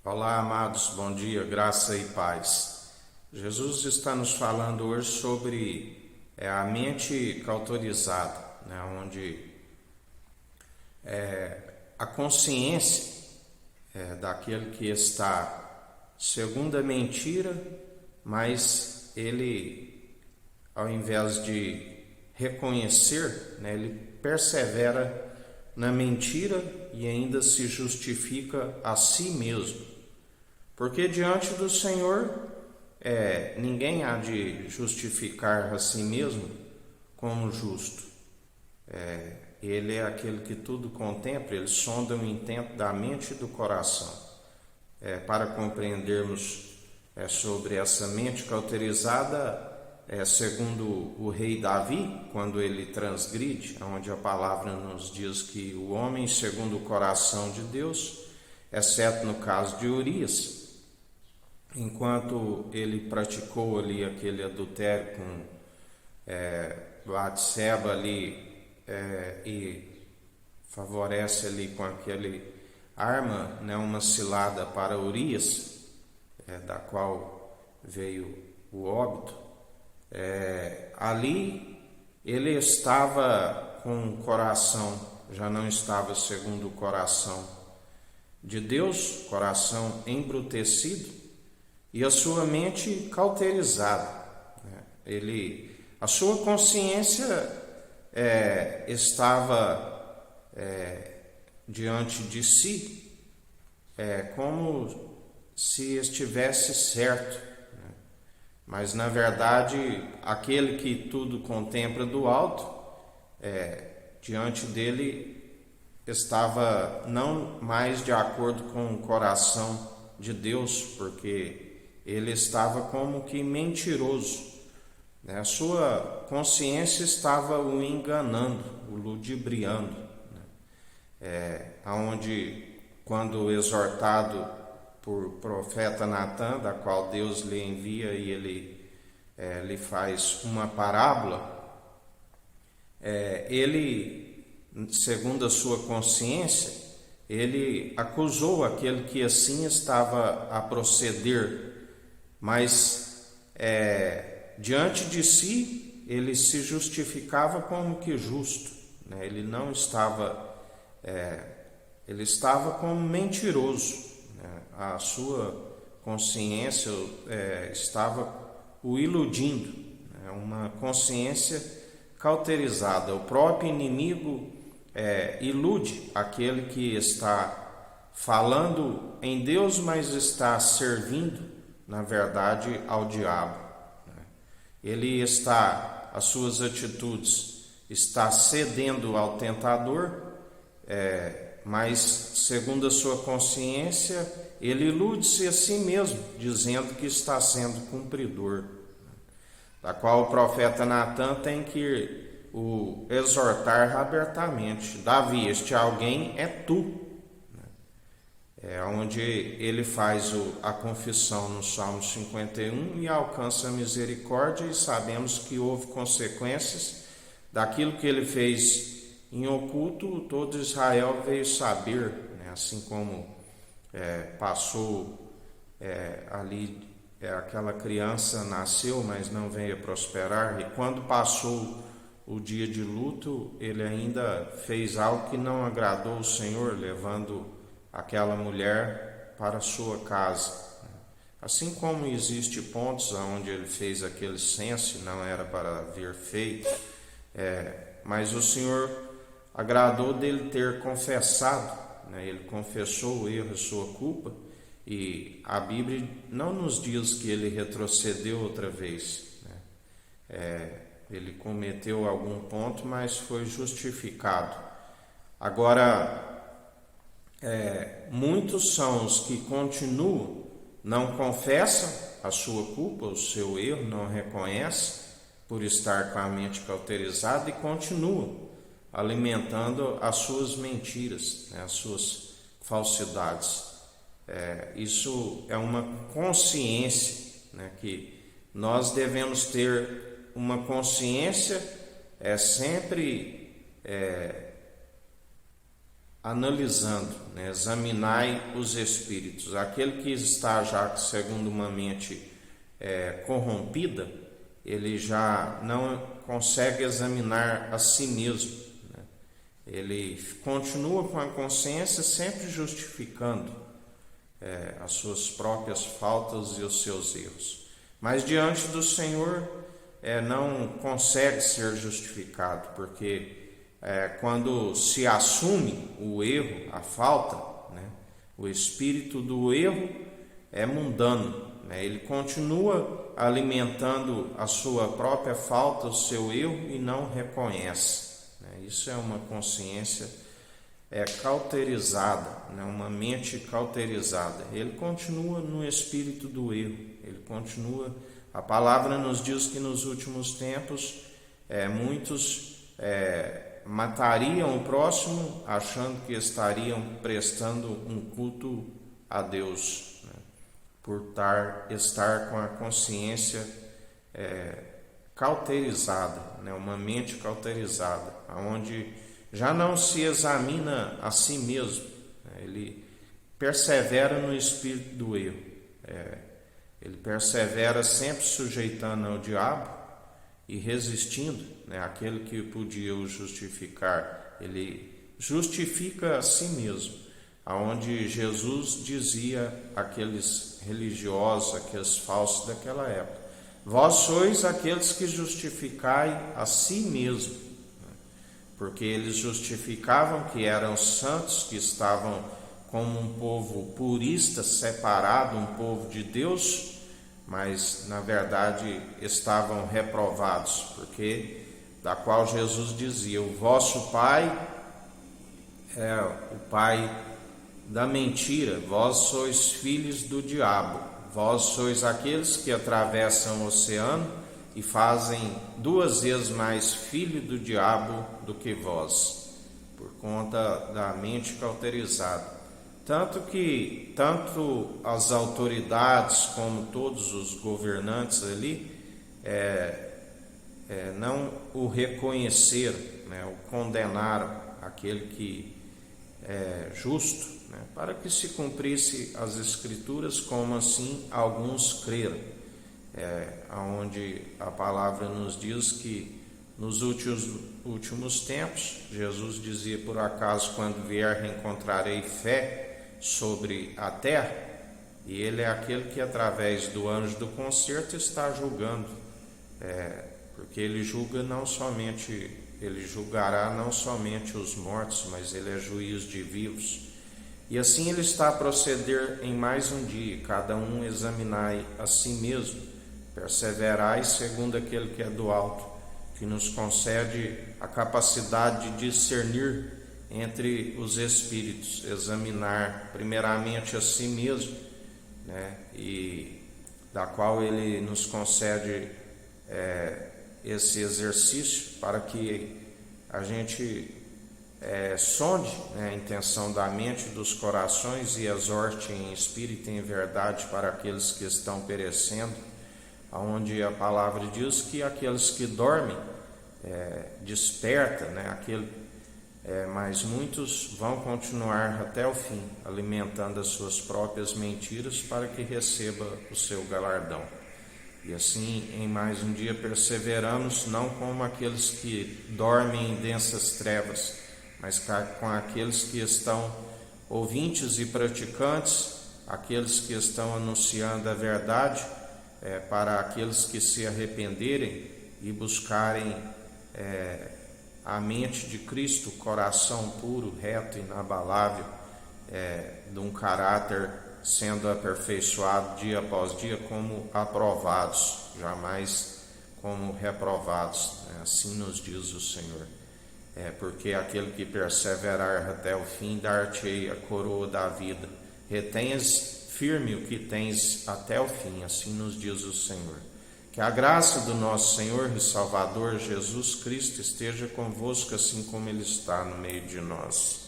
Olá, amados, bom dia, graça e paz. Jesus está nos falando hoje sobre a mente cauterizada, onde a consciência daquele que está segundo a mentira, mas ele, ao invés de reconhecer, ele persevera na mentira e ainda se justifica a si mesmo. Porque diante do Senhor, ninguém há de justificar a si mesmo como justo. Ele é aquele que tudo contempla, ele sonda o intento da mente e do coração. Para compreendermos sobre essa mente cauterizada, segundo o rei Davi, quando ele transgride, onde a palavra nos diz que o homem segundo o coração de Deus, exceto no caso de Urias, enquanto ele praticou ali aquele adultério com Batseba ali e favorece ali com aquele arma, uma cilada para Urias, da qual veio o óbito. Ali ele estava com o coração, já não estava segundo o coração de Deus, coração embrutecido, e a sua mente cauterizada. A sua consciência estava diante de si, como se estivesse certo, mas na verdade aquele que tudo contempla do alto, diante dele estava não mais de acordo com o coração de Deus, porque ele estava como que mentiroso. A sua consciência estava o enganando, o ludibriando. Onde, quando exortado por profeta Natã, da qual Deus lhe envia e ele lhe faz uma parábola, ele, segundo a sua consciência, ele acusou aquele que assim estava a proceder, mas diante de si ele se justificava como que justo, ele não estava, ele estava como mentiroso, a sua consciência estava o iludindo, uma consciência cauterizada. O próprio inimigo ilude aquele que está falando em Deus, mas está servindo, na verdade, ao diabo. Ele está, as suas atitudes, está cedendo ao tentador, mas, segundo a sua consciência, ele ilude-se a si mesmo, dizendo que está sendo cumpridor, da qual o profeta Natã tem que o exortar abertamente: Davi, este alguém é tu. Onde ele faz a confissão no Salmo 51 e alcança a misericórdia, e sabemos que houve consequências daquilo que ele fez em oculto, todo Israel veio saber, assim como passou ali, aquela criança nasceu, mas não veio a prosperar, e quando passou o dia de luto, ele ainda fez algo que não agradou o Senhor, levando aquela mulher para sua casa. Assim como existe pontos onde ele fez aquele censo e não era para haver feito, mas o Senhor agradou dele ter confessado, ele confessou o erro, a sua culpa, e a Bíblia não nos diz que ele retrocedeu outra vez. Ele cometeu algum ponto, mas foi justificado. Agora, muitos são os que continuam, não confessam a sua culpa, o seu erro, não reconhecem por estar com a mente cauterizada e continuam alimentando as suas mentiras, as suas falsidades. Isso é uma consciência, que nós devemos ter uma consciência sempre analisando, né? Examinai os espíritos. Aquele que está já segundo uma mente corrompida, ele já não consegue examinar a si mesmo, né? Ele continua com a consciência sempre justificando as suas próprias faltas e os seus erros. Mas diante do Senhor não consegue ser justificado, porque quando se assume o erro, a falta, né, o espírito do erro é mundano, né, ele continua alimentando a sua própria falta, o seu erro, e não reconhece, né. Isso é uma consciência cauterizada, né, uma mente cauterizada. Ele continua no espírito do erro, ele continua. A palavra nos diz que nos últimos tempos muitos matariam o próximo achando que estariam prestando um culto a Deus, né, por estar com a consciência cauterizada, né, uma mente cauterizada, onde já não se examina a si mesmo, né, ele persevera no espírito do erro, ele persevera sempre sujeitando ao diabo e resistindo, né, àquele que podia o justificar. Ele justifica a si mesmo, aonde Jesus dizia àqueles religiosos, aqueles falsos daquela época: vós sois aqueles que justificai a si mesmo, porque eles justificavam que eram santos, que estavam como um povo purista, separado, um povo de Deus, mas na verdade estavam reprovados, porque da qual Jesus dizia: o vosso pai é o pai da mentira, vós sois filhos do diabo, vós sois aqueles que atravessam o oceano e fazem 2 vezes mais filho do diabo do que vós, por conta da mente cauterizada. Tanto as autoridades como todos os governantes ali não o reconheceram, né, o condenaram, aquele que é justo, né, para que se cumprisse as Escrituras, como assim alguns creram, onde a palavra nos diz que nos últimos tempos, Jesus dizia: por acaso quando vier encontrarei fé sobre a terra? E ele é aquele que através do anjo do concerto está julgando, porque ele julgará não somente os mortos, mas ele é juiz de vivos. E assim ele está a proceder em mais um dia: cada um examinai a si mesmo, perseverai segundo aquele que é do alto, que nos concede a capacidade de discernir entre os espíritos, examinar primeiramente a si mesmo, né, e da qual ele nos concede esse exercício para que a gente sonde, né, a intenção da mente, dos corações, e exorte em espírito e em verdade para aqueles que estão perecendo, onde a palavra diz que aqueles que dormem desperta, né, mas muitos vão continuar até o fim, alimentando as suas próprias mentiras para que receba o seu galardão. E assim, em mais um dia, perseveramos, não como aqueles que dormem em densas trevas, mas com aqueles que estão ouvintes e praticantes, aqueles que estão anunciando a verdade, para aqueles que se arrependerem e buscarem a mente de Cristo, coração puro, reto, inabalável, de um caráter sendo aperfeiçoado dia após dia, como aprovados, jamais como reprovados, né? Assim nos diz o Senhor. Porque aquele que perseverar até o fim, dar-te-ei a coroa da vida. Retenhas firme o que tens até o fim, assim nos diz o Senhor. Que a graça do nosso Senhor e Salvador Jesus Cristo esteja convosco, assim como Ele está no meio de nós.